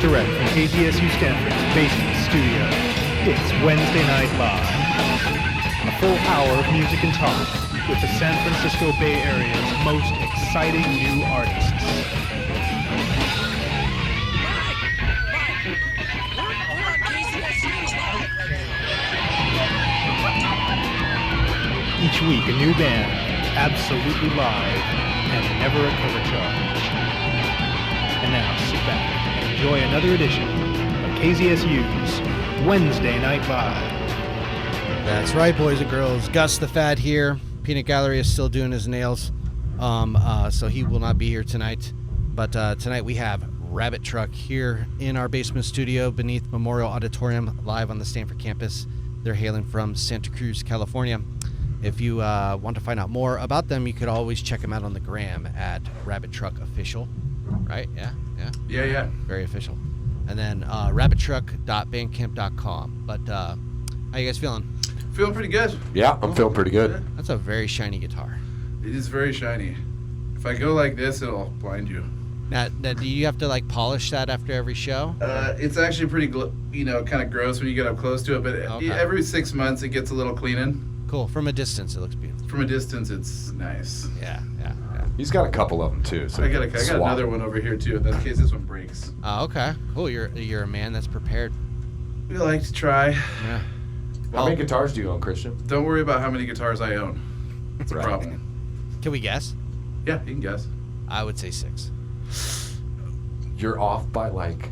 direct from KZSU Stanford's basement studio. It's Wednesday Night Live. A full hour of music and talk with the San Francisco Bay Area's most exciting new artists. Each week a new band, absolutely live, and never a cover charge. And now sit back and enjoy another edition of KZSU's Wednesday Night Live. That's right, boys and girls. Gus the Fat here. Peanut Gallery is still doing his nails, so he will not be here tonight. But tonight we have Rabbit Truck here in our basement studio beneath Memorial Auditorium, live on the Stanford campus. They're hailing from Santa Cruz, California. If you want to find out more about them, you could always check them out on the gram at Rabbit Truck Official. Right? Yeah. Very official. And then rabbittruck.bandcamp.com. But how you guys feeling? Feeling pretty good. Yeah, I'm feeling pretty good. That's a very shiny guitar. It is very shiny. If I go like this, it'll blind you. Now, do you have to like polish that after every show? It's actually pretty, kind of gross when you get up close to it. But Okay. every 6 months, it gets a little cleaning. Cool. From a distance, it looks beautiful. From a distance, it's nice. Yeah. He's got a couple of them too. So I got another one over here too, in case this one breaks. Okay. Cool. You're a man that's prepared. We like to try. Yeah. How many guitars do you own, Christian? Don't worry about how many guitars I own. It's a Right. problem. Can we guess? Yeah, you can guess. I would say 6. You're off by like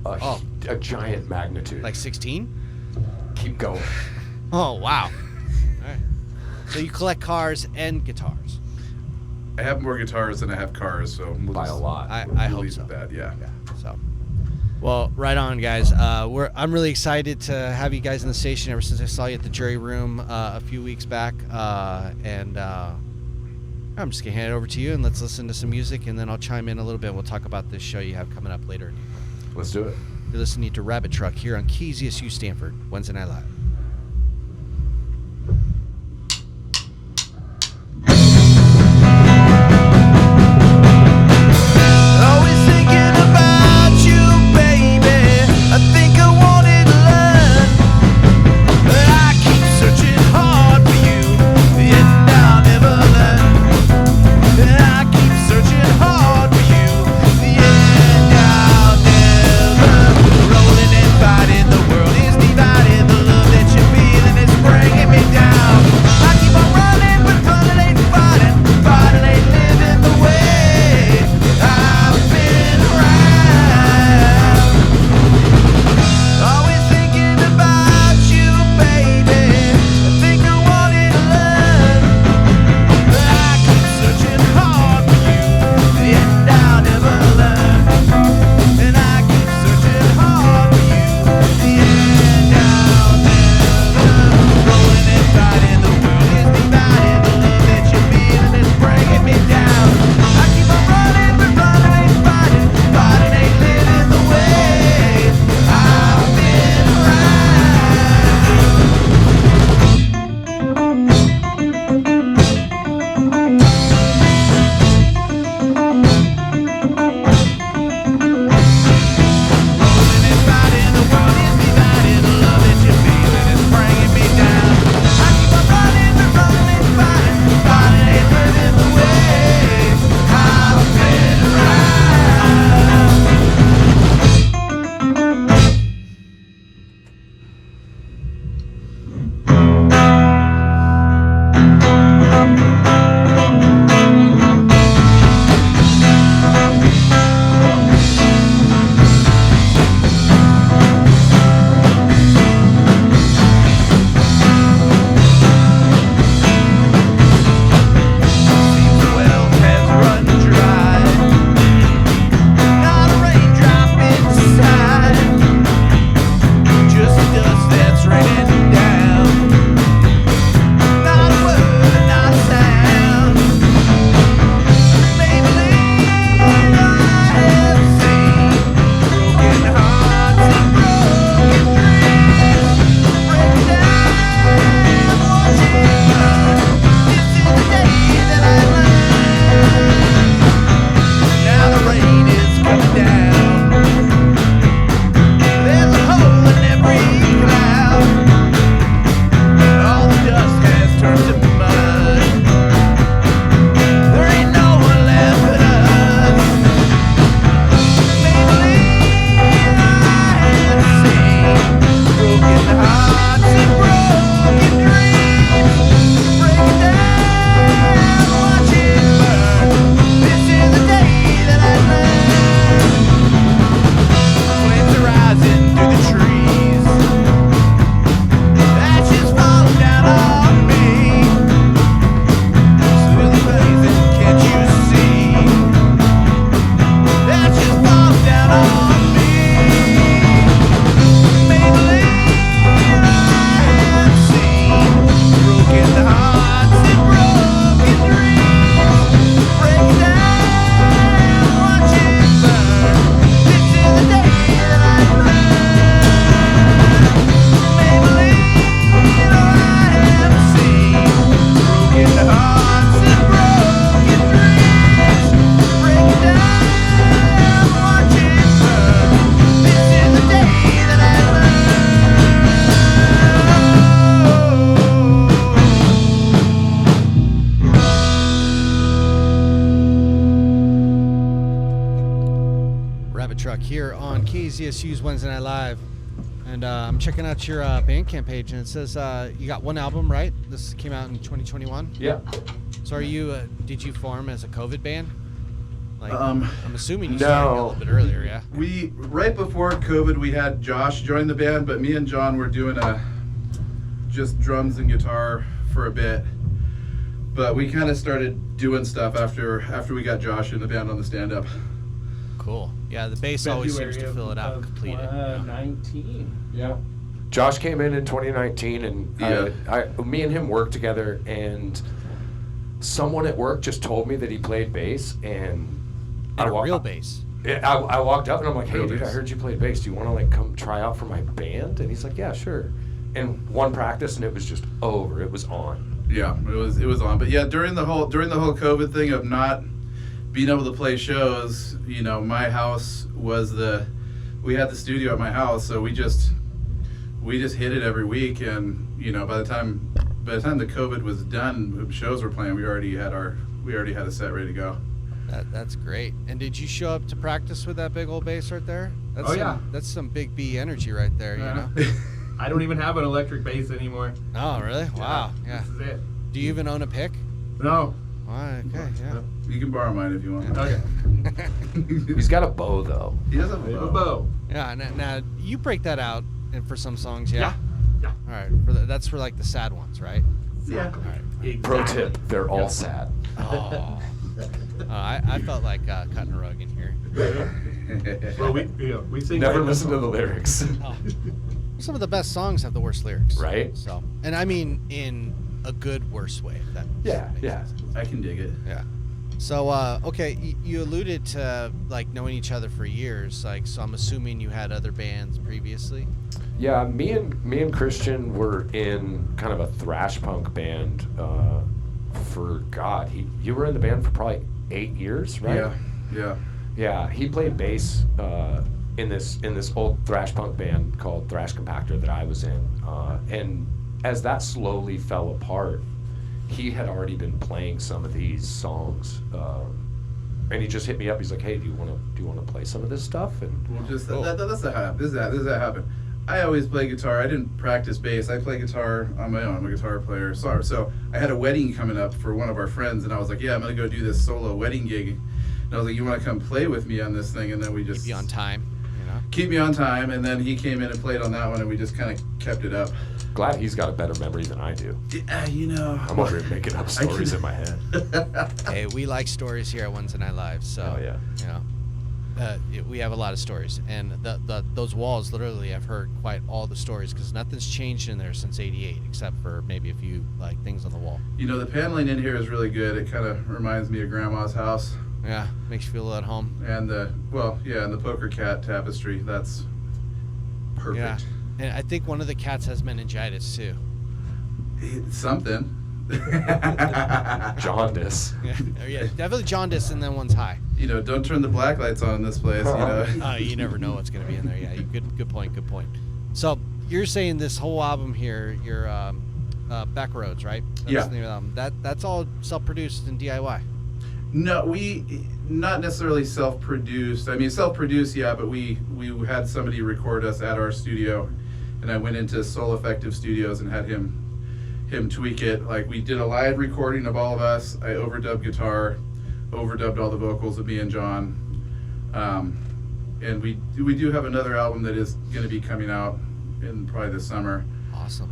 a giant magnitude. Like 16? Keep going. Oh, wow. All right. So you collect cars and guitars. I have more guitars than I have cars, so we'll By a just lot. I we'll hope leave so. it at that, yeah. So, well, right on, guys. I'm really excited to have you guys in the station ever since I saw you at the Jury Room a few weeks back. And I'm just going to hand it over to you, and let's listen to some music, and then I'll chime in a little bit. We'll talk about this show you have coming up later. Let's do it. You're listening to Rabbit Truck here on KZSU Stanford, Wednesday Night Live. Always thinking about you, baby. I think I wanted to learn, but I keep searching hard for you, yet I'll never learn. I keep searching hard for you, yet I'll never. Rolling and fighting, the world is divided. The love Rabbit Truck here on KZSU's Wednesday Night Live. And I'm checking out your Bandcamp page, and it says you got one album, right? This came out in 2021? Yeah. So are you, did you form as a COVID band? Like, I'm assuming you no. started a little bit earlier, yeah? We, right before COVID, we had Josh join the band, but me and John were doing just drums and guitar for a bit. But we kind of started doing stuff after we got Josh in the band on the stand-up. Cool. Yeah, the bass always seems to fill it out and complete it. 19. Yeah. Josh came in 2019, and Yeah. me and him worked together, and someone at work just told me that he played bass, and And a real bass. I walked up and I'm like, hey, Real dude, I bass. heard you played bass. Do you want to like come try out for my band? And he's like, yeah, sure. And one practice, and it was just over. It was on. Yeah, it was on. But yeah, during the whole COVID thing of not being able to play shows, you know, my house was we had the studio at my house, so we just hit it every week, and you know, by the time the COVID was done, shows were playing, we already had a set ready to go. That's great. And did you show up to practice with that big old bass right there? That's Yeah. That's some big B energy right there, you know? I don't even have an electric bass anymore. Oh, really? Wow. Yeah. This is it. Do you even own a pick? No. Okay, yeah. You can borrow mine if you want. Okay. He's got a bow, though. He does have We have a a bow. bow. Yeah, now you break that out and for some songs, yeah? Yeah. All right, that's for like the sad ones, right? Yeah. All right. Exactly. Pro tip, they're all sad. Oh. I felt like cutting a rug in here. Well, we sing. Never right listen now. to the lyrics. Oh. Some of the best songs have the worst lyrics. Right? So, and I mean in a good, worse way. If that makes sense. I can dig it. Yeah. So, okay, you alluded to like knowing each other for years. Like, so I'm assuming you had other bands previously. Yeah, me and Christian were in kind of a thrash punk band for you were in the band for probably 8 years, right? Yeah. Yeah, he played bass in this old thrash punk band called Thrash Compactor that I was in, and as that slowly fell apart, he had already been playing some of these songs, and he just hit me up. He's like, "Hey, do you want to play some of this stuff?" And Well, just that's how happened. This is how it happened. I always play guitar. I didn't practice bass. I play guitar on my own. I'm a guitar player. So I had a wedding coming up for one of our friends, and I was like, yeah, I'm gonna go do this solo wedding gig. And I was like, you want to come play with me on this thing? And then we just Keep you on time, you know. keep me on time. And then he came in and played on that one, and we just kind of kept it up. glad he's got a better memory than I do. Yeah, you know. I'm over here making up stories in my head. Hey, we like stories here at Wednesday Night Live, so Oh, yeah. you know, we have a lot of stories, and those walls literally I've heard quite all the stories because nothing's changed in there since '88 except for maybe a few like things on the wall. You know, the paneling in here is really good. It kind of reminds me of Grandma's house. Yeah, makes you feel at home. And the Poker Cat tapestry. That's perfect. Yeah, and I think one of the cats has meningitis too. It's something. Jaundice. Yeah, definitely jaundice, and then one's high. You know, don't turn the black lights on in this place. You know. You never know what's gonna be in there. Yeah, good point. So you're saying this whole album here, your Backroads, right? That's Yeah. the name of the album. That's all self-produced and DIY. No, we not necessarily self-produced. I mean, self-produced, yeah, but we had somebody record us at our studio, and I went into Soul Effective Studios and had him tweak it. Like, we did a live recording of all of us. I overdubbed guitar, overdubbed all the vocals of me and John, and we do have another album that is going to be coming out in probably this summer. Awesome.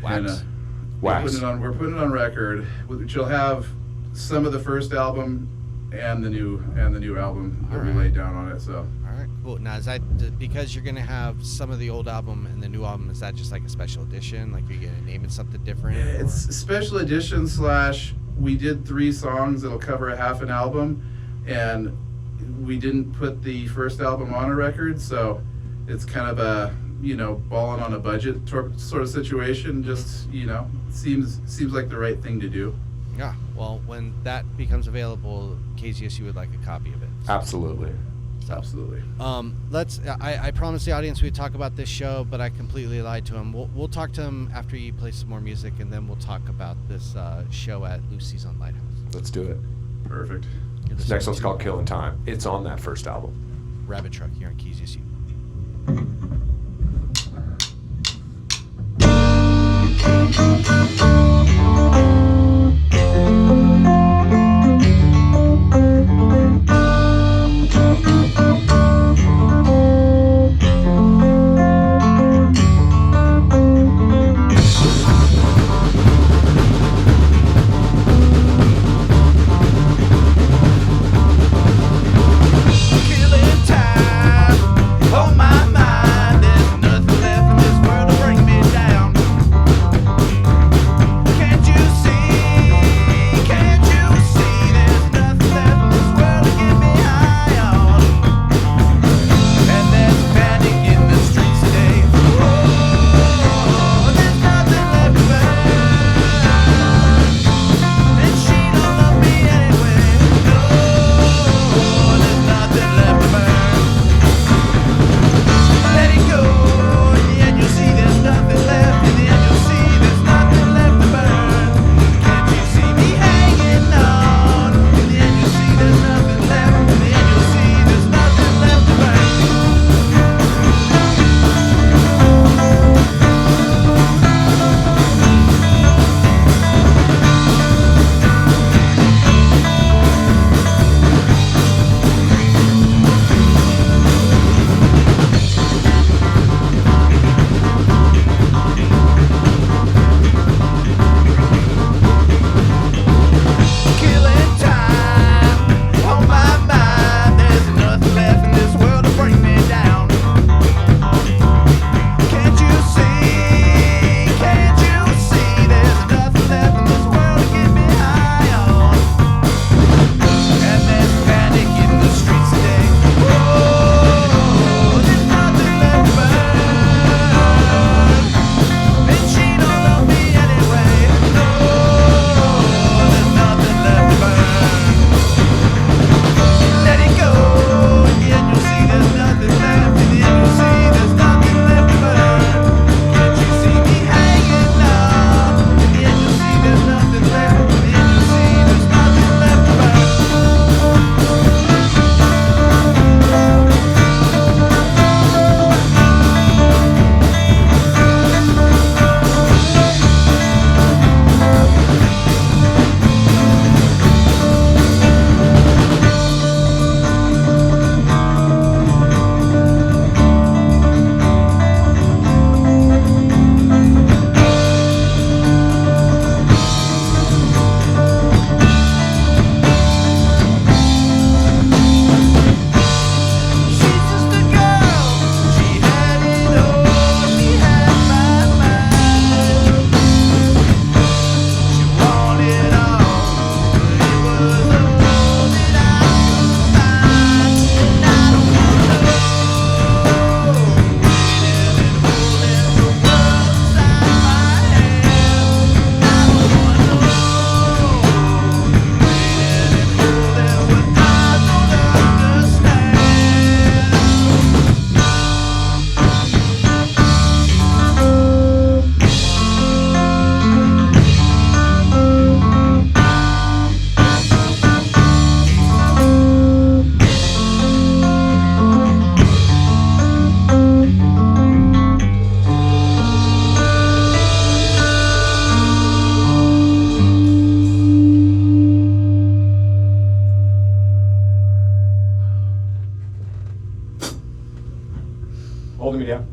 And, Wax. Wax. We're putting it on record, which will have some of the first album and the new album that we Alright. laid down on it. So All right, cool. Now, is that because you're gonna have some of the old album and the new album? Is that just like a special edition? Like you're gonna name it something different? it's a special edition / we did 3 songs that'll cover a half an album, and we didn't put the first album on a record, so it's kind of a balling on a budget sort of situation. Just seems like the right thing to do. Yeah. Well, when that becomes available, KZSU would like a copy of it. Absolutely. Absolutely. I promised the audience we'd talk about this show, but I completely lied to him. We'll talk to him after you play some more music, and then we'll talk about this show at Lucy's on Lighthouse. Let's do it. Perfect. You're This listening next one's to- called Killing Time. It's on that first album. Rabbit Truck here on KZSU. Killing time. Oh my mind, there's nothing left in this world to bring me down. Can't you see? Can't you see? There's nothing left in this world to get me high on. And there's panic in the streets today. Oh, there's nothing left to burn. And she don't love me anyway. No, there's nothing left to burn. Let it go. In the end, you'll see there's nothing left. In the end, you'll see there's nothing left to burn. Can't you see me hanging on? In the end, you'll see there's nothing left. In the end, you'll see there's nothing left to burn. Killing time. On my mind, there's nothing left in this world to bring me down. Can't you see? Can't you see? There's nothing left in this world to get me high on. And there's panic in the streets today. Oh, there's nothing left to burn. And she don't love me anyway. No, there's nothing left to burn. Let it go. In the end, you'll see there's nothing left. In the end, you'll see there's nothing left to burn. Can't you see me hanging on? In the end, you'll see there's nothing left. In the end, you'll see there's nothing left to burn. She's just a girl. She had it all. She had my mind. She wanted all, but it was all that I could find. And I don't wanna know. Waiting and holding the world inside my hand. I don't wanna know. Waiting and holding what I don't understand. Holding me down.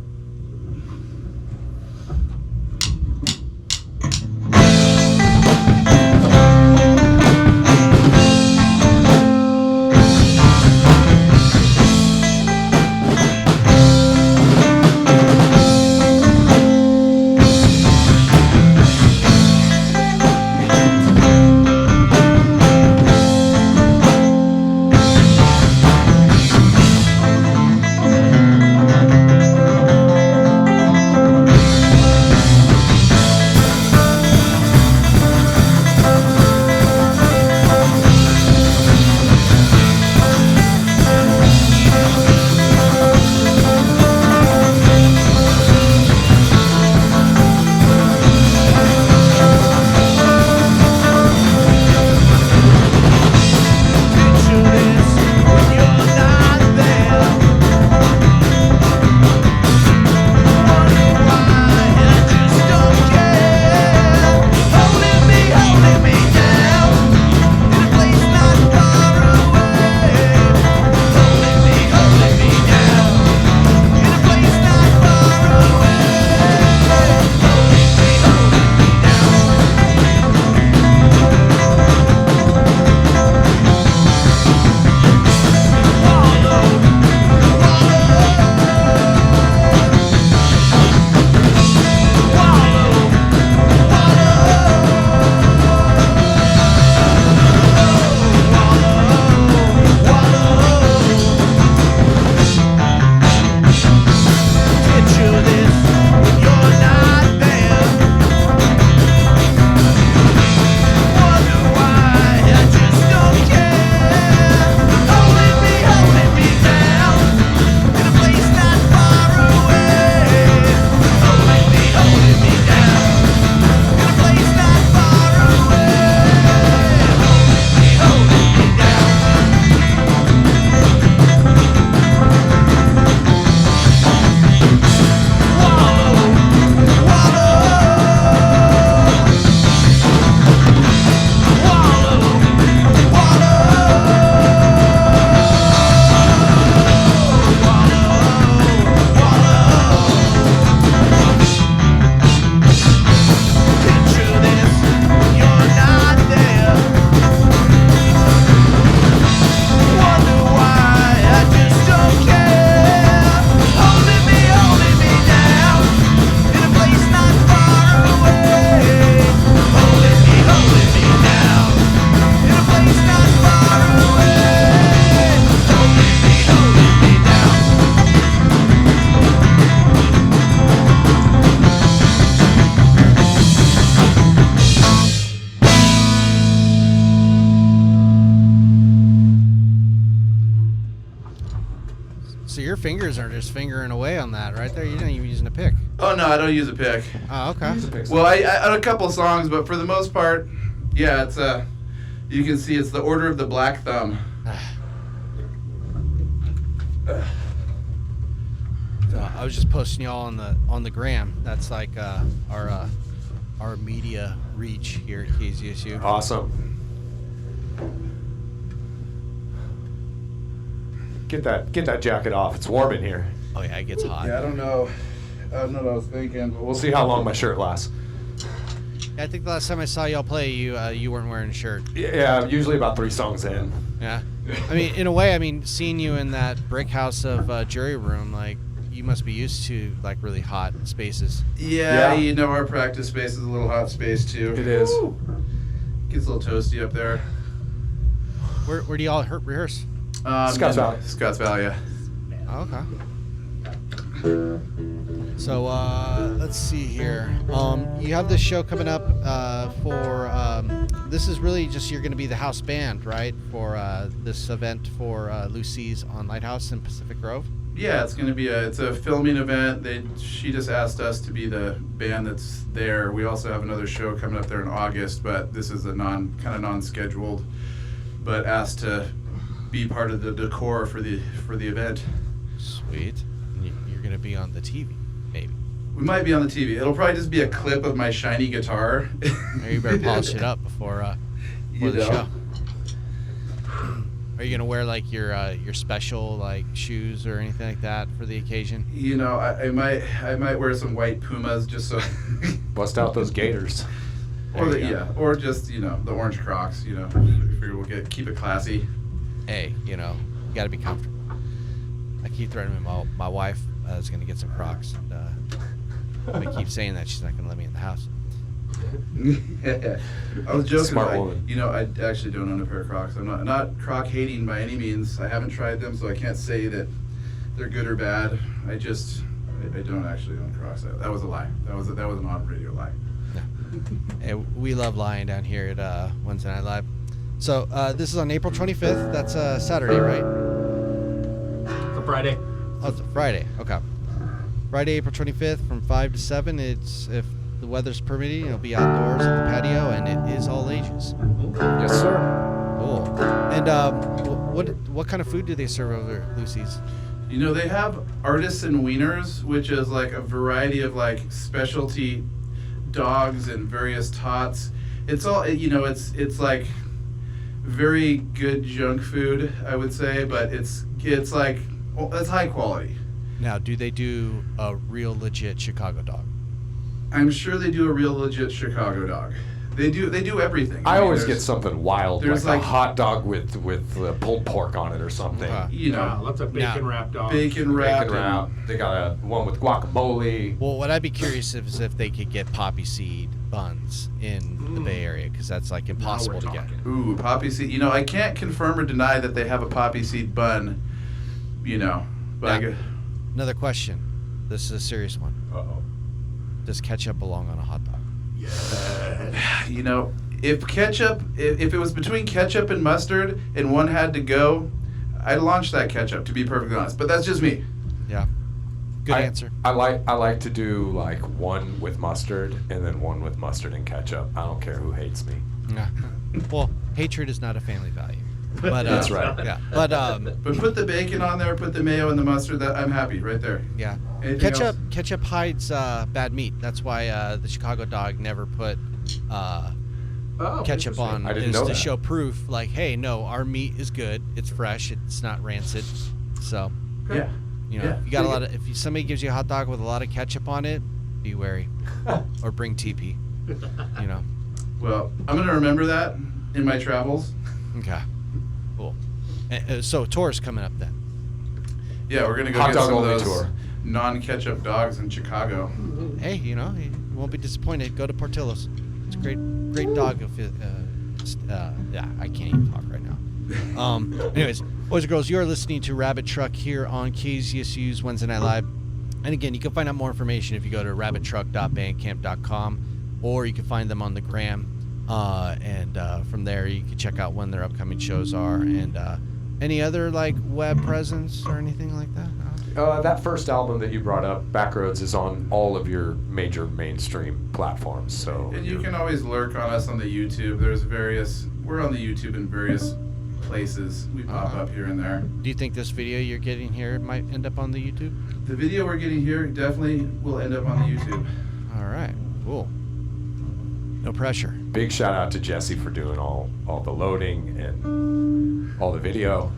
your fingers are just fingering away on that right there. You're not even using a pick. Oh no, I don't use a pick. Oh, okay. Well, I on a couple songs, but for the most part, yeah, it's you can see it's the Order of the Black Thumb. I was just posting y'all on the gram. That's like our media reach here at KZSU. Awesome. Get that jacket off. It's warm in here. Oh yeah, it gets hot. Yeah, I don't know what I was thinking, but We'll see how long my shirt lasts. I think the last time I saw y'all play, you weren't wearing a shirt. Yeah, usually about 3 songs in. Yeah. I mean, in a way, seeing you in that brick house of Jury Room, like, you must be used to, like, really hot spaces. yeah, Yeah. you know our practice space is a little hot space too. It is. Woo. Gets a little toasty up there. Where do y'all rehearse? Scotts Valley. Scotts Valley, yeah. Oh, okay. So, let's see here. You have this show coming up for, this is really just, you're going to be the house band, right? For this event for Lucy's on Lighthouse in Pacific Grove? Yeah, it's gonna be it's a filming event. She just asked us to be the band that's there. We also have another show coming up there in August, but this is a non-scheduled, but asked to be part of the decor for the event. Sweet. And you're going to be on the TV, maybe. We might be on the TV. It'll probably just be a clip of my shiny guitar. Or you better polish it up before You the know. show. Are you gonna wear like your special like shoes or anything like that for the occasion? You know, I might wear some white Pumas just so. Bust out those gators. Or There you go. or just the orange Crocs. We'll keep it classy. Hey, you gotta be comfortable. I keep threatening my wife is gonna get some Crocs, and I keep saying that she's not gonna let me in the house. I was joking. Smart I, woman. I actually don't own a pair of Crocs. I'm not Croc hating by any means. I haven't tried them, so I can't say that they're good or bad. I don't actually own Crocs. That was a lie. That was an on-radio lie. Hey, we love lying down here at Wednesday Night Live. So this is on April 25th. That's Saturday, right? It's a Friday. Oh, it's a Friday. Okay. Friday, April 25th from 5 to 7. It's, if the weather's permitting, it'll be outdoors at the patio, and it is all ages. Yes, sir. Cool. And what kind of food do they serve over at Lucy's? They have artisan wieners, which is like a variety of like specialty dogs and various tots. It's all it's like very good junk food, I would say, but it's like it's high quality. Now, do they do a real legit Chicago dog? I'm sure they do a real legit Chicago dog. They do everything. I mean, always there's- get something wild, there's like a like- hot dog with pulled pork on it or something. Okay. Yeah, lots of bacon wrapped dogs. bacon wrap. Bacon wrap. They got a one with guacamole. Well, what I'd be curious is if they could get poppy seed buns in the Bay Area, because that's like impossible to get. Ooh, poppy seed. I can't confirm or deny that they have a poppy seed bun. But Yeah. Another question. This is a serious one. Uh-oh. Does ketchup belong on a hot dog? if it was between ketchup and mustard and one had to go, I'd launch that ketchup, to be perfectly honest. But that's just me. Yeah. Good answer. I like to do like one with mustard and then one with mustard and ketchup. I don't care who hates me. Yeah. Well, hatred is not a family value. But That's right. Yeah. But But put the bacon on there, put the mayo and the mustard. That I'm happy right there. yeah. Anything else? Ketchup hides bad meat. That's why the Chicago dog never put ketchup on, I didn't is know to that. show proof, like, hey, no, our meat is good. It's fresh. It's not rancid. So, Yeah. Yeah. if you got somebody gives you a hot dog with a lot of ketchup on it, be wary, or bring TP. Well, I'm gonna remember that in my travels. Okay. Cool. So tour's coming up then. Yeah, we're gonna go Hot get dog some of only those tour. non-ketchup dogs in Chicago. Hey, you won't be disappointed. Go to Portillo's. It's a great dog. Yeah, I can't even talk right now. Anyways, boys and girls, you are listening to Rabbit Truck here on KZSU's Wednesday Night Live. And again, you can find out more information if you go to rabbittruck.bandcamp.com, or you can find them on the gram. And from there, you can check out when their upcoming shows are, and any other like web presence or anything like that. No? That first album that you brought up, Backroads, is on all of your major mainstream platforms. So And you can always lurk on us on the YouTube. We're on the YouTube in various places. We pop up here and there. Do you think this video you're getting here might end up on the YouTube? The video we're getting here definitely will end up on the YouTube. All right, cool. No pressure. big shout out to Jesse for doing all the loading and all the video.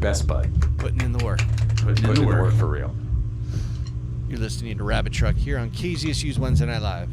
Best bud. Putting in the work. Putting in the work. For real. You're listening to Rabbit Truck here on KZSU's Wednesday Night Live.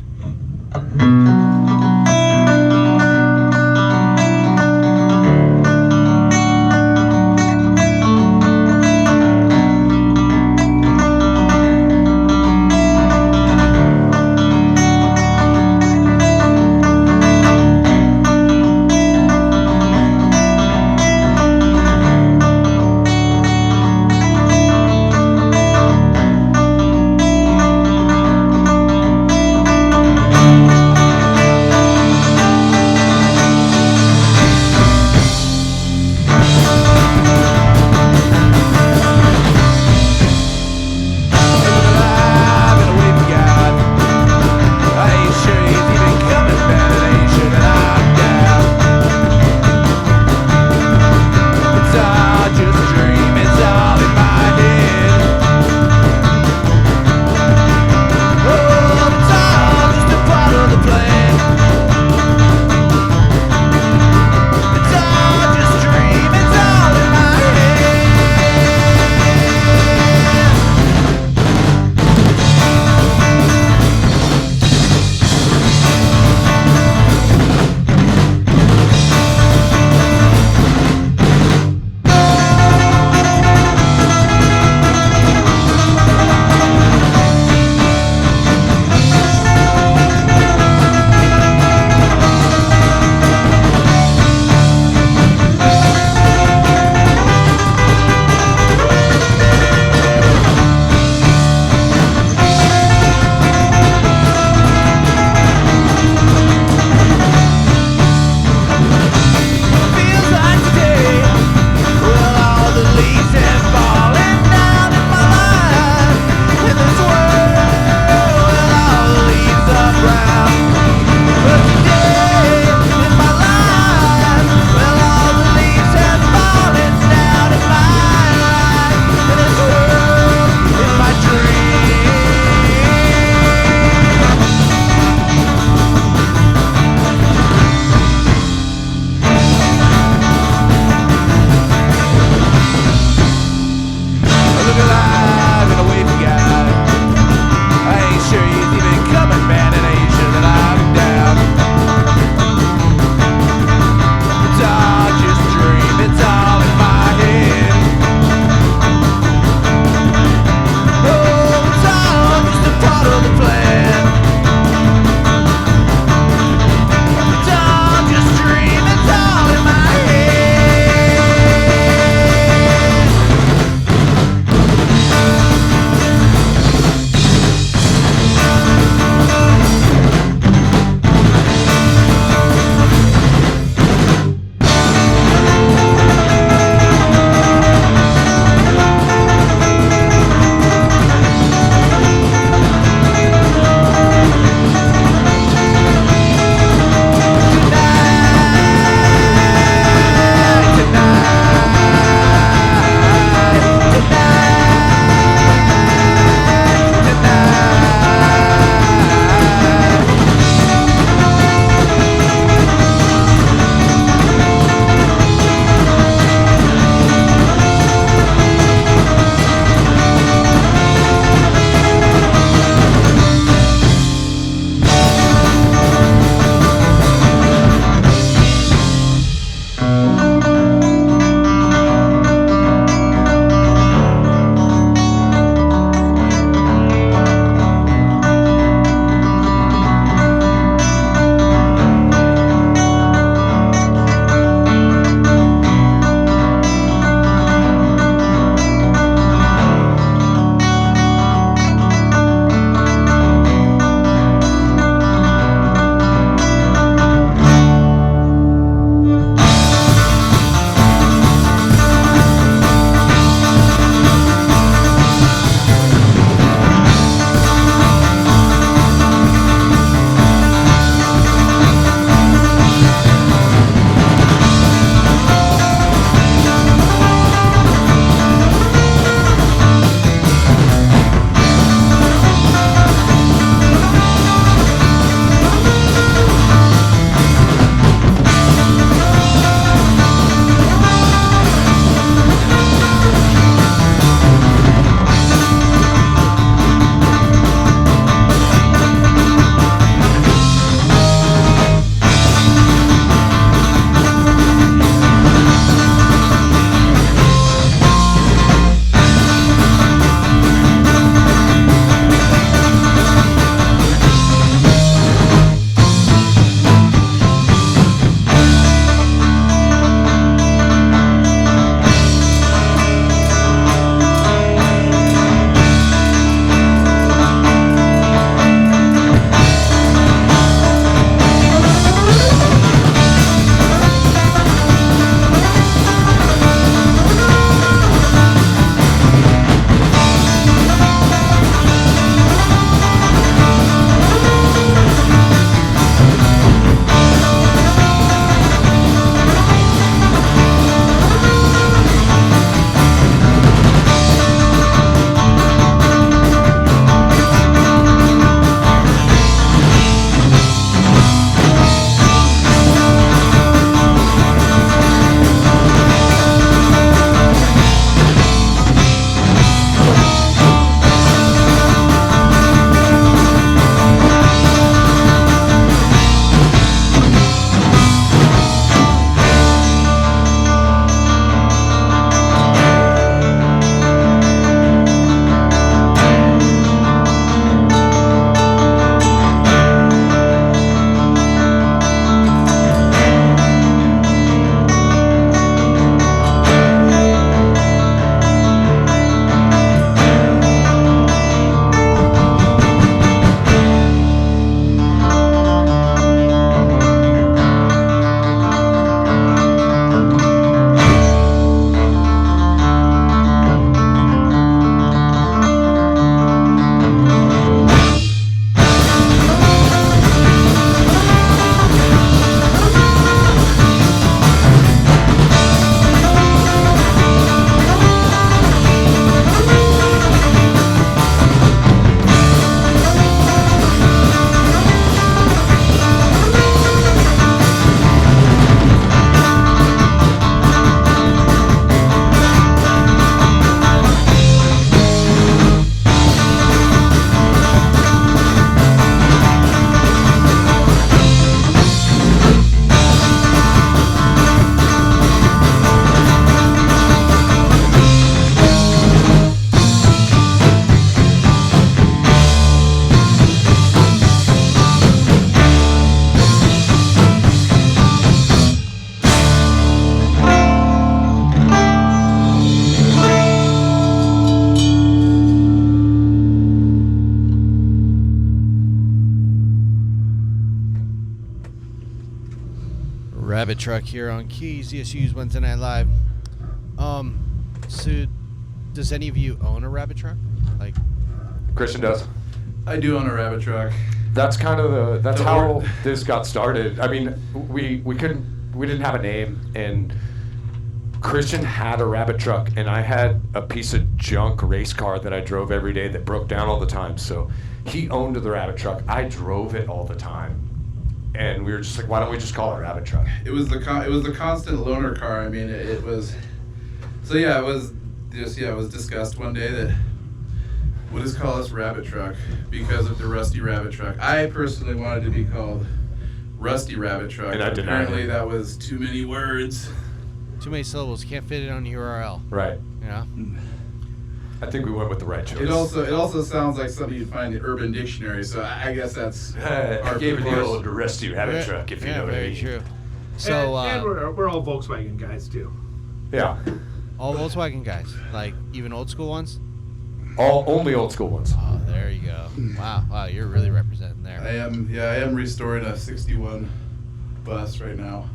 Rabbit Truck here on KZSU's Wednesday Night Live. So does any of you own a Rabbit Truck? Like, Christian does. I do own a Rabbit Truck. That's kind of that's The how or- this got started. I mean, we didn't have a name, and Christian had a Rabbit Truck, and I had a piece of junk race car that I drove every day that broke down all the time. So he owned the Rabbit Truck. I drove it all the time, and we were just like, why don't we just call it Rabbit Truck? It was the constant loaner car. I mean, it was. So yeah, it was discussed one day that we'll just call us Rabbit Truck because of the Rusty Rabbit Truck. I personally wanted to be called Rusty Rabbit Truck. And I but denied apparently it. that was too many words. too many syllables, can't fit it on the URL. Right. You know? I think we went with the right choice. It also sounds like something you'd find in the Urban Dictionary. So I guess that's. I gave it the old Rusty Rabbit Yeah, Truck, if you yeah, know what I very mean. true. So, and we're all Volkswagen guys too. Yeah. all Volkswagen guys, like even old school ones. Only old school ones. Oh, there you go. Wow, you're really representing there. I am restoring a 61 bus right now.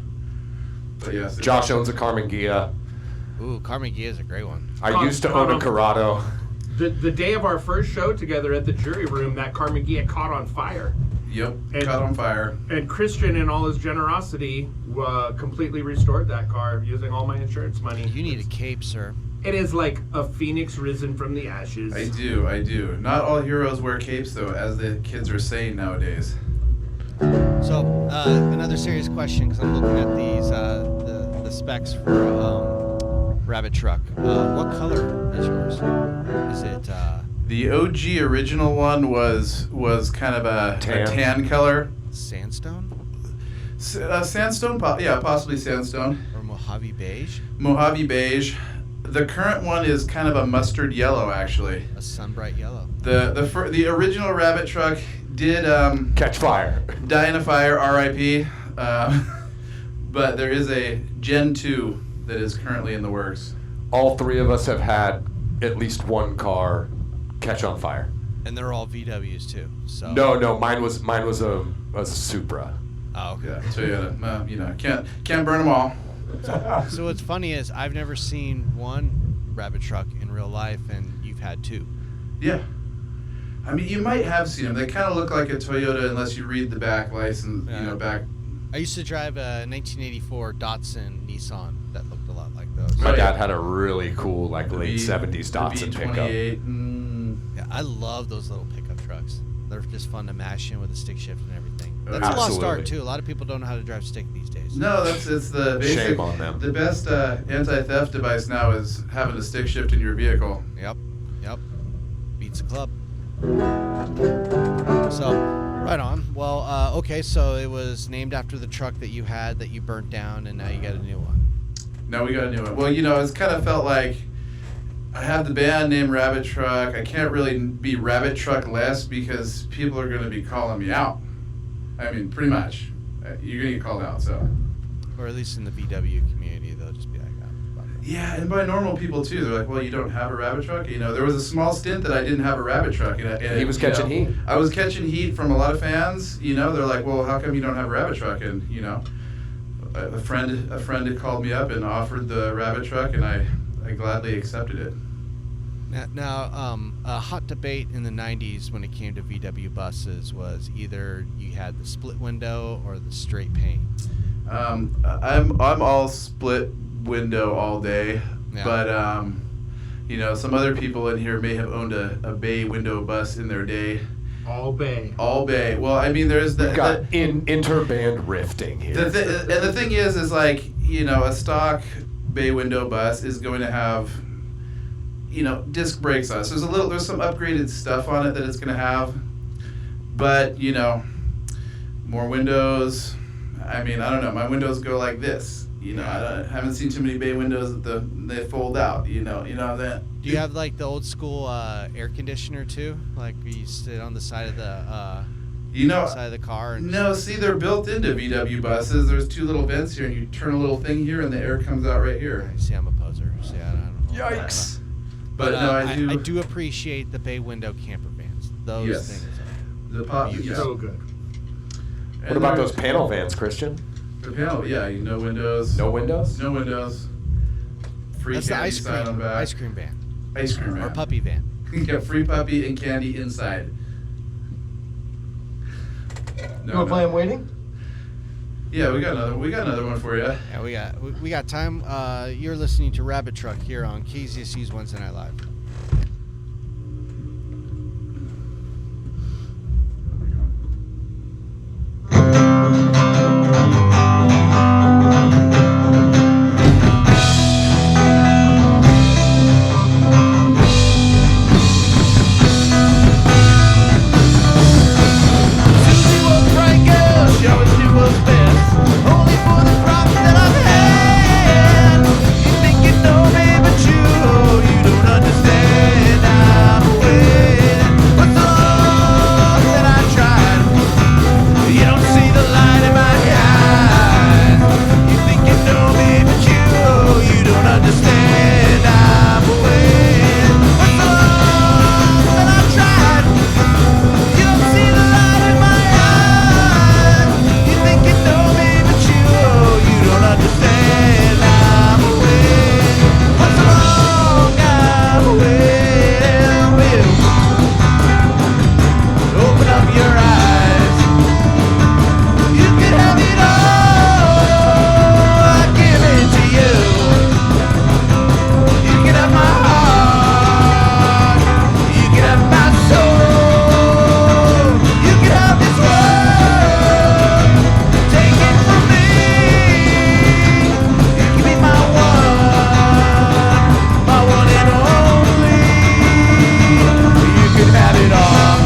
But yes. Josh owns a Carmen Ghia. Ooh, Carmen Ghia is a great one. I used to own a Corrado. The day of our first show together at the jury room, that Carmen Ghia caught on fire. Yep. And- Caught on fire. And Christian, in all his generosity, completely restored that car using all my insurance money. You need a cape, sir. It is like a phoenix risen from the ashes. I do. Not all heroes wear capes, though, as the kids are saying nowadays. So, another serious question, because I'm looking at these the specs for Rabbit Truck. What color is yours? Is it The OG original one was kind of a tan color. sandstone Sandstone, possibly sandstone. or Mojave beige? Mojave beige. The current one is kind of a mustard yellow, actually. A sunbright yellow. The original Rabbit Truck did Catch fire. die in a fire, R.I.P. But there is a Gen 2 that is currently in the works. All three of us have had at least one car catch on fire. And they're all VWs too. So No, mine was a Supra. Oh, okay. Yeah, Toyota. Can't burn them all. So what's funny is I've never seen one Rabbit Truck in real life, and you've had two. Yeah. I mean, you might have seen them. They kind of look like a Toyota unless you read the back license, Yeah. back. I used to drive a 1984 Datsun Nissan that looked a lot like those. My Right. dad had a really cool late The 70s Datsun pickup. B28. Yeah, I love those little pickup trucks. They're just fun to mash in with the stick shift and everything. Oh, That's a lost absolutely. art too. A lot of people don't know how to drive stick these days. No, it's the basic. Shame on them. The best anti-theft device now is having a stick shift in your vehicle. Yep. Beats the club. So, right on. Well, okay, so it was named after the truck that you had that you burnt down, and now you got a new one. Now we got a new one. Well, it's kind of felt like I have the band name Rabbit Truck. I can't really be Rabbit Truck less because people are going to be calling me out. I mean, pretty much. You're going to get called out, so. Or at least in the VW community, they'll just be like, Yeah, and by normal people too. They're like, well, you don't have a Rabbit Truck? There was a small stint that I didn't have a Rabbit Truck. And He was catching heat. I was catching heat from a lot of fans. They're like, well, how come you don't have a Rabbit Truck? And, a friend had called me up and offered the Rabbit Truck, and I gladly accepted it. Now, a hot debate in the 90s when it came to VW buses was either you had the split window or the straight pane. I'm all split window all day, Yeah. but some other people in here may have owned a bay window bus in their day. All bay. All bay. Well, I mean, there's the Got interband rifting here. and the thing is like a stock bay window bus is going to have disc brakes on it. So there's some upgraded stuff on it that it's going to have, but more windows. I mean, I don't know. My windows go like this. I haven't seen too many bay windows that they fold out. That. Do you have like the old school air conditioner too? Like you sit on the side of the side of the car and No, see, they're built into VW buses. There's two little vents here, and you turn a little thing here, and the air comes out right here. See, I'm a poser. See, I don't know. Yikes. But no, I do appreciate the bay window camper vans. Those Yes. things. The pop. So good. What about those panel vans, Christian? The panel, yeah, no windows. No windows? No windows. Free That's the candy ice sign on the back. cream van Ice cream or van. puppy van. Yeah, free puppy and candy inside. You want to play I'm waiting? Yeah, we got another one for you. Yeah, we got time. You're listening to Rabbit Truck here on KZSU's Wednesday Night Live. Susie was a bright girl, she always knew what's best. Only for the problems that I've had. You think you know me, but you don't understand. I'm aware. What's the love that I tried? You don't see the light in my eyes. You think you know me, but you don't understand. I'm aware. What's the love that I tried? You don't see the light in my eyes. You think you know me, but you don't understand. I'm aware. What's wrong? I'm aware. Will open up your eyes. You can have it all. I give it to you. You can have my heart. You can have my soul. You can have this world. Take it from me. You can be my one and only. You can have it all.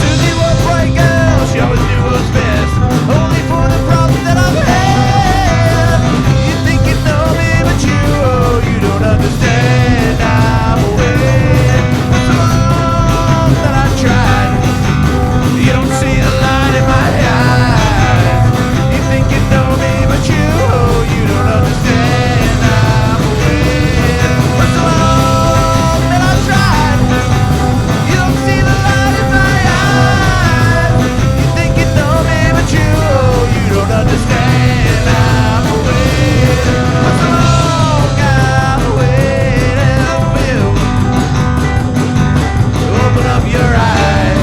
Susie was a bright girl, she always knew what's best. Only for the problems that I've had. You think you know me, but you don't understand. I'm aware. What's wrong that I tried? You don't see the light in my eyes. You think you know me, but you don't understand. I'm aware. What's wrong that I tried? You don't see the light in my eyes. You think you know me, but you don't understand. I'm aware. What's wrong? I'm aware. And will open up your eyes.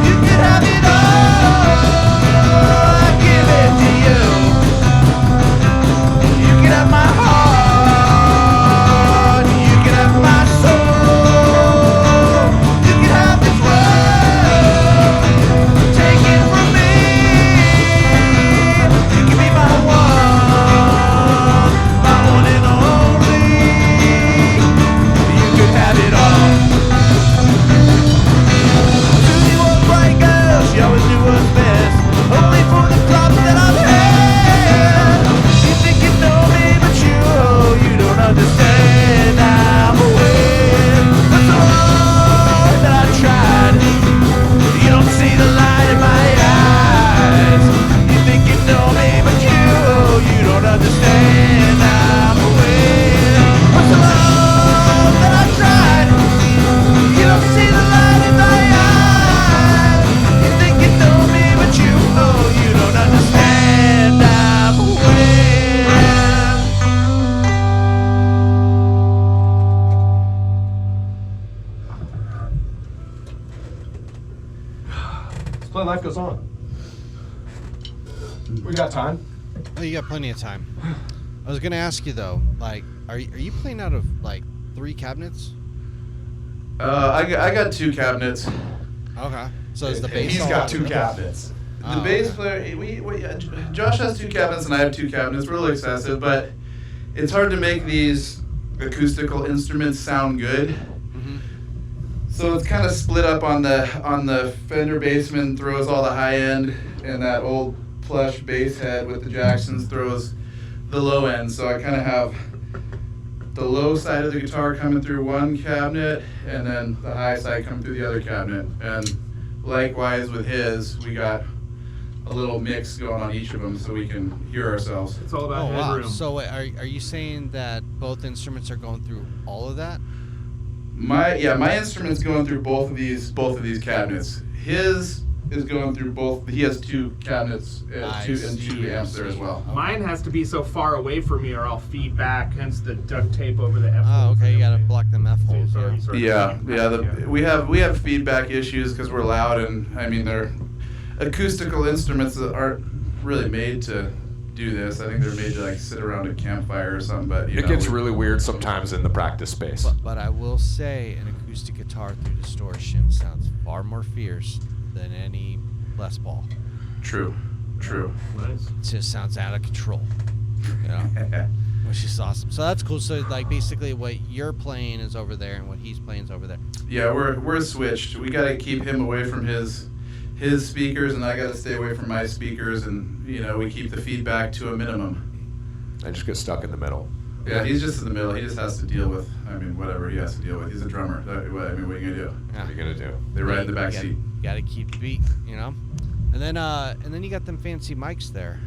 You can have it all. I give it to you. You can have my heart. You can have my soul. You can have this world. Take it from me. You can be my one and only. You can have it all. Susie was a bright girl, she always knew what's best. Only for the problems that I've had. You think you know me, but you don't understand. I'm aware. What's the wrong that I tried? You don't see the light in my eyes. You think you know me, but you don't understand. I'm aware. What's the wrong that I tried? You don't see the light in my eyes. You think you know me, but you don't understand. I'm aware. Let's play Life Goes On. We got time. Oh, you got plenty of time. I was gonna ask you though, like, are you playing out of like 3 cabinets? I got 2 cabinets. Okay. So is the bass? He's all got on 2 it? cabinets. The Oh, bass okay. player, Josh has 2 cabinets and I have 2 cabinets. Real excessive, but it's hard to make these acoustical instruments sound good. Mhm. So it's kind of split up on the Fender Bassman throws all the high end, and that old plush bass head with the Jacksons throws the low end. So I kind of have the low side of the guitar coming through one cabinet, and then the high side coming through the other cabinet. And likewise with his, we got a little mix going on each of them so we can hear ourselves. It's all about Oh wow. headroom. So wait, are you saying that both instruments are going through all of that? My instrument's going through both of these cabinets. His is going through both. He has 2 cabinets and I 2 see, I amps there as see. well. Mine has to be so far away from me or I'll feed back, hence the duct tape over the F Oh, holes okay. and You gotta everything. block them F So holes. sorry, Yeah. sorry. Yeah. We have feedback issues because we're loud, and I mean they're acoustical instruments that aren't really made to do this. I think they're made to like sit around a campfire or something. But It gets really weird sometimes in the practice space. But I will say, an acoustic guitar through distortion sounds far more fierce than any Les Paul. true. Nice. It just sounds out of control. You know, which is awesome. So that's cool. So like basically, what you're playing is over there, and what he's playing is over there. Yeah, we're switched. We got to keep him away from his speakers, and I got to stay away from my speakers, and we keep the feedback to a minimum. I just get stuck in the middle. Yeah, he's just in the middle. He just has to deal with, whatever he has to deal with. He's a drummer. What are you gonna do? Yeah. What are you gonna do? They ride in the back You seat. gotta keep the beat, you know. And then you got them fancy mics there.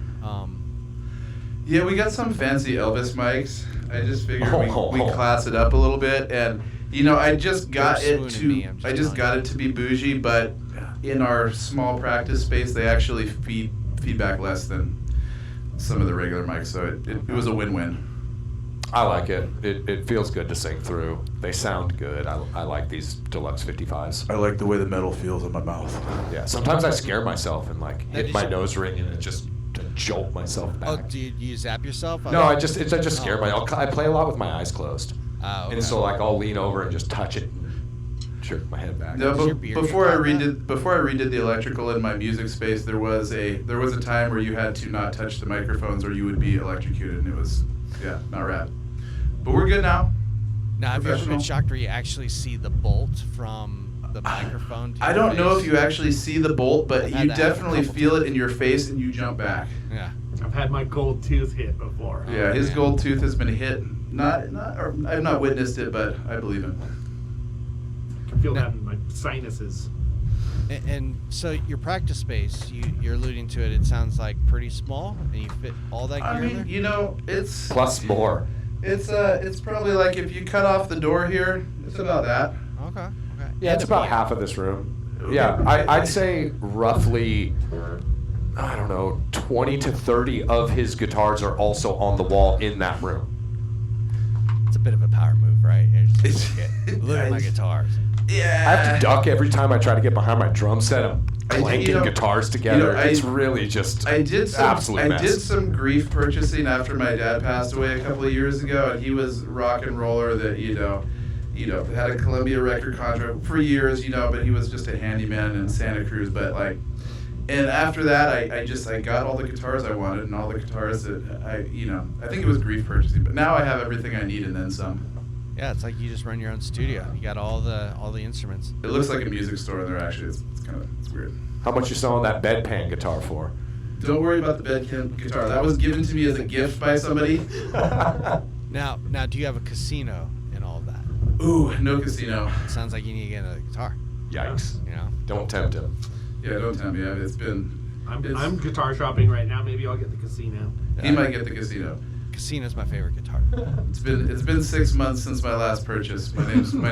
Yeah, we got some fancy Elvis mics. I just figured Oh. we class it up a little bit, and I just got They're it swooning me, I'm to just got it to be bougie, but in our small practice space, they actually feedback less than some of the regular mics, so it was a win-win. I like it. It feels good to sing through. They sound good. I like these Deluxe 55s. I like the way the metal feels in my mouth. Yeah. Sometimes I scare myself and like Now, hit did my you- nose ring and just to jolt myself Oh, back. do you zap yourself? No, I just scare myself. I play a lot with my eyes closed, Oh, okay. and so like I'll lean over and just touch it and jerk my head back. No, Does but your beard before I get like redid the electrical in my music space, there was a time where you had to not touch the microphones or you would be electrocuted, and it was not rad. But we're good now. Now, have you ever been Professional. shocked where you actually see the bolt from the microphone? To I your don't know face? if you actually see the bolt, but I've had you that happen a definitely couple feel it in your face and you jump back. Yeah. I've had my gold tooth hit before. Yeah, his man. gold tooth has been hit. Or I've not witnessed it, but I believe him. I can feel that in my sinuses. And so your practice space, you're alluding to it. It sounds like pretty small, and you fit all that gear I in mean, there. it's Plus more. it's probably like if you cut off the door here, it's about that. Okay. Okay. Yeah, it's about half of this room. Yeah, I'd say roughly, I don't know, 20 to 30 of his guitars are also on the wall in that room. It's a bit of a power move, right? You're just like, It's- look at my guitars. Yeah. I have to duck every time I try to get behind my drum set. I'm I did- clanking guitars together. I- It's really just I did some absolute mess. did some grief purchasing after my dad passed away a couple of years ago, and he was rock and roller that had a Columbia record contract for years, but he was just a handyman in Santa Cruz. But and after that, I got all the guitars I wanted and all the guitars that I think it was grief purchasing. But now I have everything I need and then some. Yeah, it's like you just run your own studio. You got all the instruments. It looks like a music store in there. Actually, it's weird. How much you selling that bedpan guitar for? Don't worry about the bed guitar. That was given to me as a gift by somebody. Now, do you have a casino in all of that? Ooh, no casino. It sounds like you need to get another guitar. Yikes. You know. Don't tempt him. Yeah, don't tell me. It's been. I'm guitar shopping right now. Maybe I'll get the casino. He might get the casino. Casino's my favorite guitar. It's been 6 months since my last purchase. My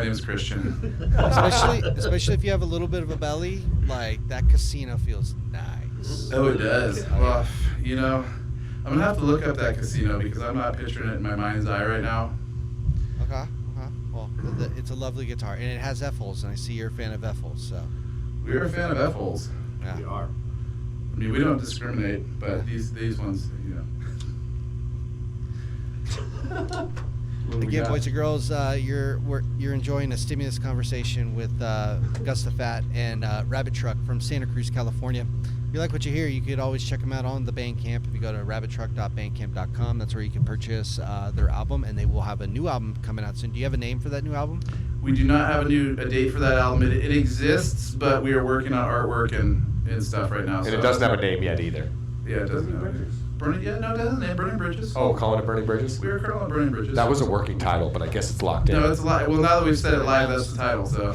name's Christian. especially if you have a little bit of a belly, like that casino feels nice. Oh, it does. Well, I'm gonna have to look up that casino because I'm not picturing it in my mind's eye right now. Okay. Well, it's a lovely guitar, and it has F holes, and I see you're a fan of F holes, so We're a fan of F holes. yeah. We are. I mean, we don't discriminate, but these ones, Again, boys and girls, you're enjoying a stimulus conversation with Gus the Fat and Rabbit Truck from Santa Cruz, California. If you like what you hear, you could always check them out on the Bandcamp. If you go to rabbittruck.bandcamp.com, that's where you can purchase their album, and they will have a new album coming out soon. Do you have a name for that new album? We do not have a date for that album. It exists, but we are working on artwork and stuff right now. And so. it doesn't have a name yet either. Yeah, it doesn't have a name. Burning, yeah, no, it doesn't name Burning Bridges. Oh, calling it Burning Bridges? We were calling it Burning Bridges. That was a working title, but I guess it's locked in. No, it's live. Well, now that we've said it live, that's the title. So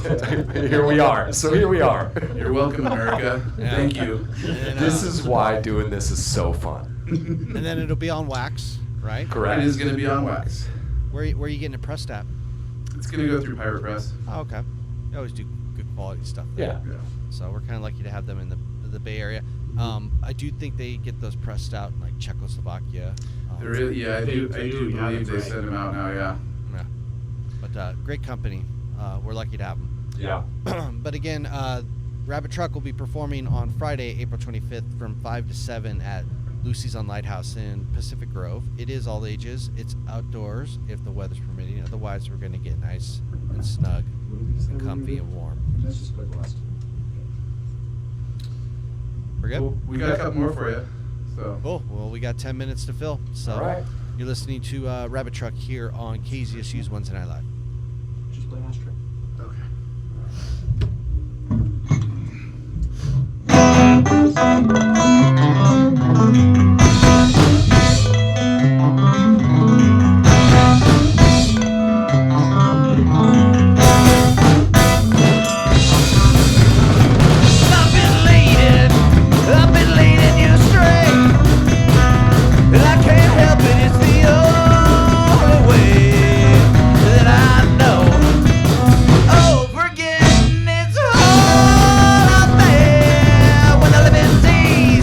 Here we are. So here we are. you're welcome, America. Yeah. Thank you. And, This is why doing this is so fun. and then it'll be on wax, right? Correct. It is going to be on wax. Where are you getting it pressed at? It's going to go through Pirate Press. Oh, okay. You always do good quality stuff there. Yeah. Yeah. So we're kind of lucky to have them in the Bay Area. I do think they get those pressed out in like Czechoslovakia. There is, yeah, I do yeah, believe they that's send them out now. Yeah. Yeah. But great company. We're lucky to have them. Yeah. But again, Rabbit Truck will be performing on Friday, April 25th from 5 to 7 at Lucy's on Lighthouse in Pacific Grove. It is all ages. It's outdoors if the weather's permitting. Otherwise, we're going to get nice and snug and comfy and warm. Let's just play last. We're good? Cool. We got a couple more for you. So. Cool. Well, we got 10 minutes to fill. So All right. you're listening to Rabbit Truck here on KZSU's Wednesday Night Live. Just play ashtray. Okay. I've been leading you astray, and I can't help it. It's the only way that I know. Forgetting it's all out there when the living's easy.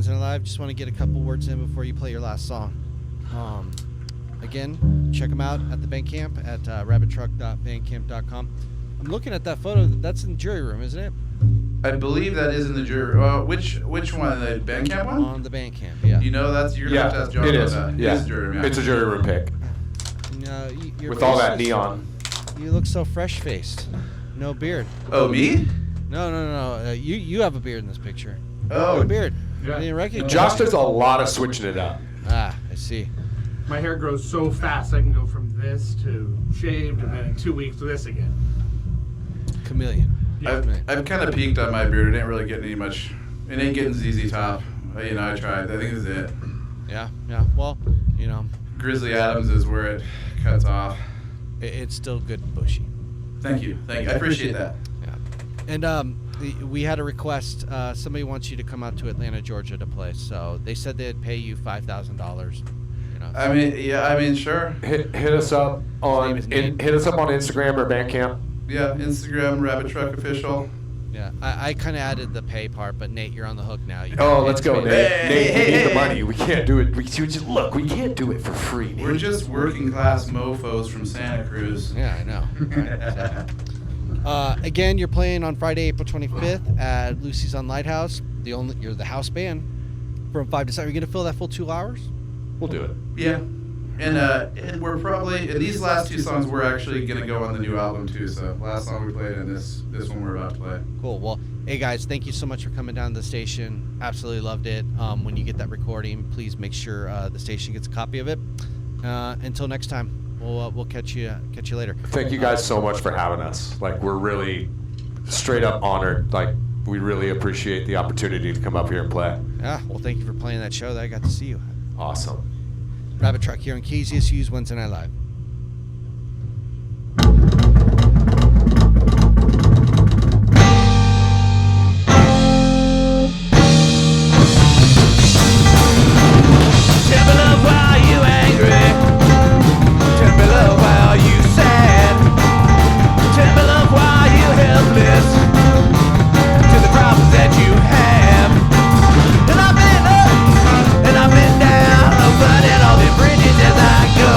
Wednesday Night Live. Just want to get a couple words in before you play your last song. Again, check them out at the Bandcamp at rabbittruck.bandcamp.com. I'm looking at that photo. That's in the jury room, isn't it? I believe that is in the jury. Which one? The Bandcamp one? On the Bandcamp, yeah. You know that's you're gonna have to ask John it about is. that. Yeah. It is jury room. It's a jury room pick No, your with all face that is- neon. You look so fresh-faced. No beard. Oh, me? No. You have a beard in this picture. Oh. No beard. Yeah. I didn't recognize. Josh does a lot of switching it up. Ah, I see. My hair grows so fast I can go from this to shaved and then in 2 weeks to this again. Chameleon. I've kind of peaked on my beard. It ain't really getting any much. It ain't getting ZZ Top. You know, I tried. I think this is it. Yeah. Well, you know, Grizzly Adams is where it cuts off. it's still good and bushy. Thank you. I appreciate that. Yeah. And we had a request. Somebody wants you to come out to Atlanta, Georgia to play. So they said they'd pay you $5,000. You know. I mean, sure. Hit us up on His name is Nate. hit us up on Instagram or Bandcamp. Yeah, Instagram, Rabbit Truck Official. Yeah. I kind of added the pay part, but Nate, you're on the hook now. You Oh, let's go, Nate. Nate. Hey, Nate, we need hey. the money. We can't do it. We can't do it for free. We're just working class mofos from Santa Cruz. Yeah, I know. Right? So, again, you're playing on Friday, April 25th at Lucy's on Lighthouse. You're the house band from 5 to 7. Are you gonna fill that full 2 hours? We'll do it. Yeah. And we're probably these last two songs we're actually gonna go on the new album too. So last song we played and this one we're about to play. Cool. Well, hey guys, thank you so much for coming down to the station. Absolutely loved it. When you get that recording, please make sure the station gets a copy of it. Until next time, we'll catch you later. Thank you guys so much for having us. Like, we're really straight up honored. Like, we really appreciate the opportunity to come up here and play. Yeah. Well, thank you for playing that show that I got to see you. Awesome. Rabbit Truck here on KZSU's Wednesday Night Live. Tell me love while you angry. Tell me love while you sad. Tell me love while you helpless to the problems that you have. And I've been up and I've been down, burning all the bridges as I go.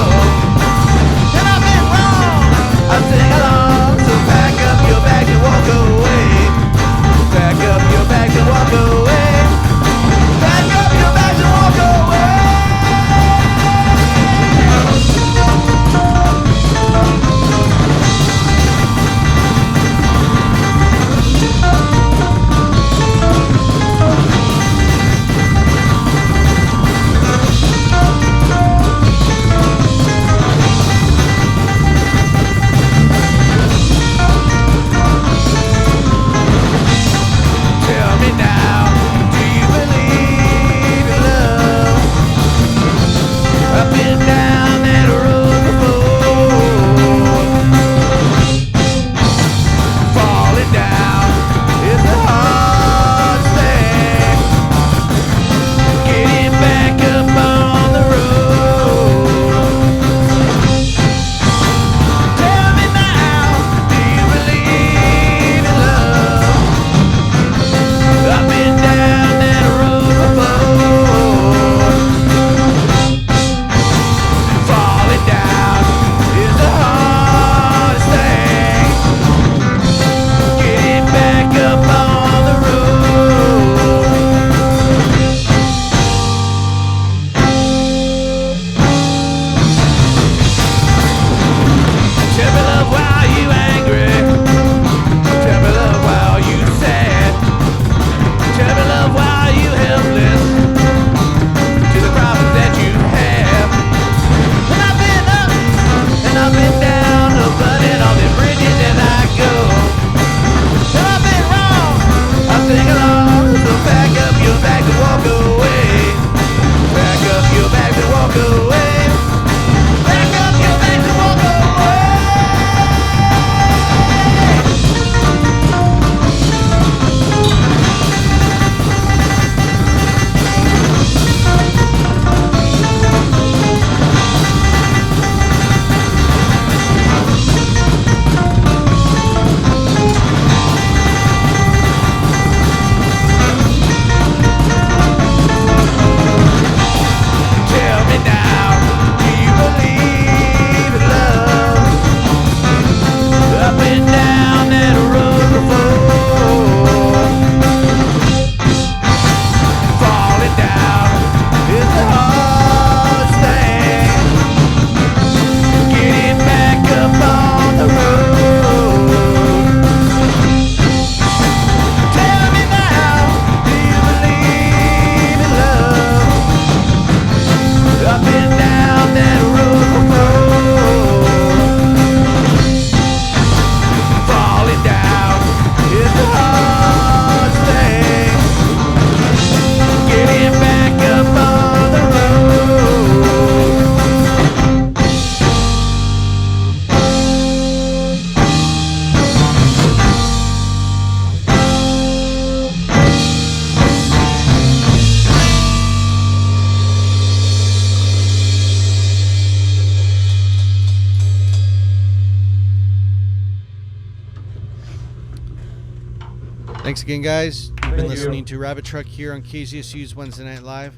Thanks again, guys. You've been you. listening to Rabbit Truck here on KZSU's Wednesday Night Live.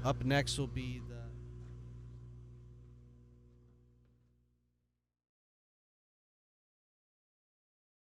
Up next will be the